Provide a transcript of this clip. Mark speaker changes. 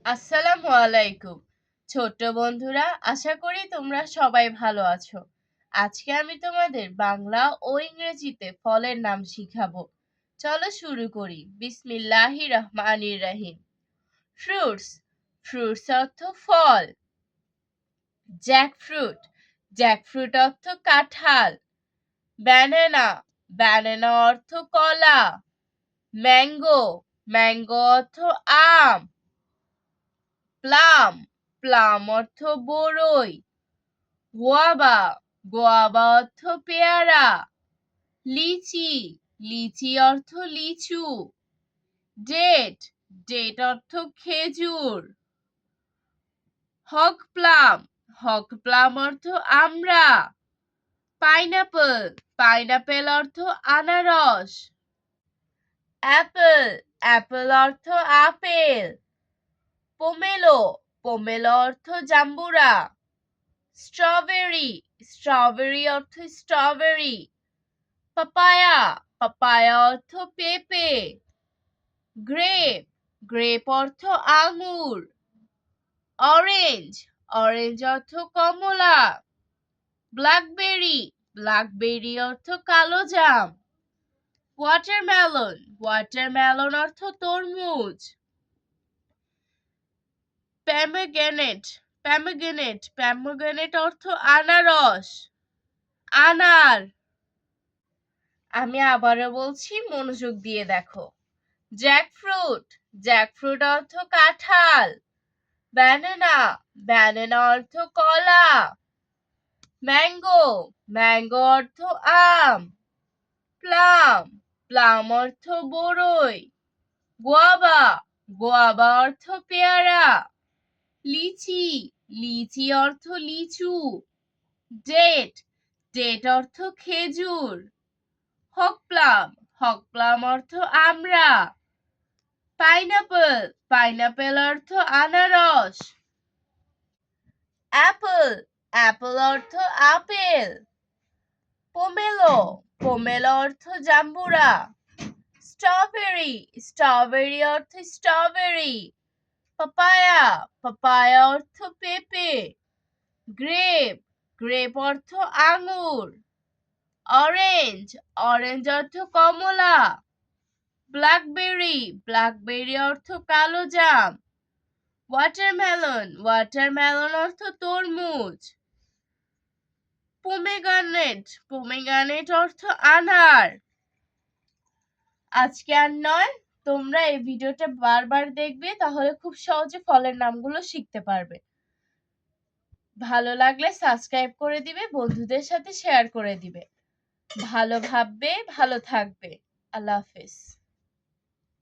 Speaker 1: আসসালামু আলাইকুম। ছোট্ট বন্ধুরা, আশা করি তোমরা সবাই ভালো আছো। আজকে আমি তোমাদের বাংলা ও ইংরেজিতে ফলের নাম শিখাবো। চলো শুরু করি। বিসমিল্লাহির রহমানির রহিম। ফ্রুটস। ফ্রুটস অর্থ ফল। জ্যাকফ্রুট। জ্যাকফ্রুট অর্থ কাঁঠাল। ব্যানানা। ব্যানানা অর্থ কলা। ম্যাঙ্গো। ম্যাঙ্গো অর্থ আম। প্লাম। প্লাম অর্থ বরই। গোয়াবা। গোয়াবা অর্থ পেয়ারা। লিচি। লিচি অর্থ লিচু। ডেট। ডেট অর্থ খেজুর। হক প্লাম। হক প্লাম অর্থ আমড়া। পাইনাপল। পাইনাপেল অর্থ আনারস। অ্যাপল। অ্যাপল অর্থ আপেল। পোমেলো। পোমেলো অর্থ জাম্বুরা। স্ট্রবেরি। স্ট্রবেরি অর্থ স্ট্রবেরি। পাপায়া। পাপায়া অর্থ পেঁপে। গ্রেপ। গ্রেপ অর্থ আঙ্গুর। অরেঞ্জ। অরেঞ্জ অর্থ কমলা। ব্ল্যাকবেরি। ব্ল্যাকবেরি অর্থ কালো জাম। ওয়াটারমেলন। ওয়াটারমেলন অর্থ তরমুজ। প্যামেগ্রেনেট। প্যামেগ্রেনেট। প্যামেগ্রেনেট অর্থ আনারস। আনার। আমি আবারও বলছি, মনোযোগ দিয়ে দেখো। জ্যাকফ্রুট। জ্যাকফ্রুট অর্থ কাঁঠাল। ব্যানানা। ব্যানানা অর্থ কলা। ম্যাঙ্গো। ম্যাঙ্গো অর্থ আম। প্লাম। প্লাম অর্থ বরই। গোয়াবা। গোয়াবা অর্থ পেয়ারা। লিচি। লিচি অর্থ লিচু। ডেট। ডেট অর্থ খেজুর। হক প্লাম। হক প্লাম অর্থ আমড়া। পাইনাপল। পাইনাপেল অর্থ আনারস। অ্যাপল। অ্যাপল অর্থ আপেল। পোমেলো। পোমেলো অর্থ জাম্বুরা। স্ট্রবেরি। স্ট্রবেরি অর্থ স্ট্রবেরি। পাপায়া। পাপায়া অর্থ পেঁপে। গ্রেপ। গ্রেপ অর্থ আঙ্গুর। অরেঞ্জ। অরেঞ্জ অর্থ কমলা। ব্ল্যাকবেরি। ব্ল্যাকবেরি অর্থ কালো জাম। ওয়াটারমেলন। ওয়াটারমেলন অর্থ তরমুজ। পোমেগ্রানেট। পোমেগ্রানেট অর্থ আনার। আজকে আর নয়, তোমরা এই ভিডিওটা বারবার দেখবে, তাহলে খুব সহজে ফলের নামগুলো শিখতে পারবে। ভালো লাগলে সাবস্ক্রাইব করে দিবে, বন্ধুদের সাথে শেয়ার করে দিবে। ভালো ভাববে, ভালো থাকবে। আল্লাহ হাফেজ।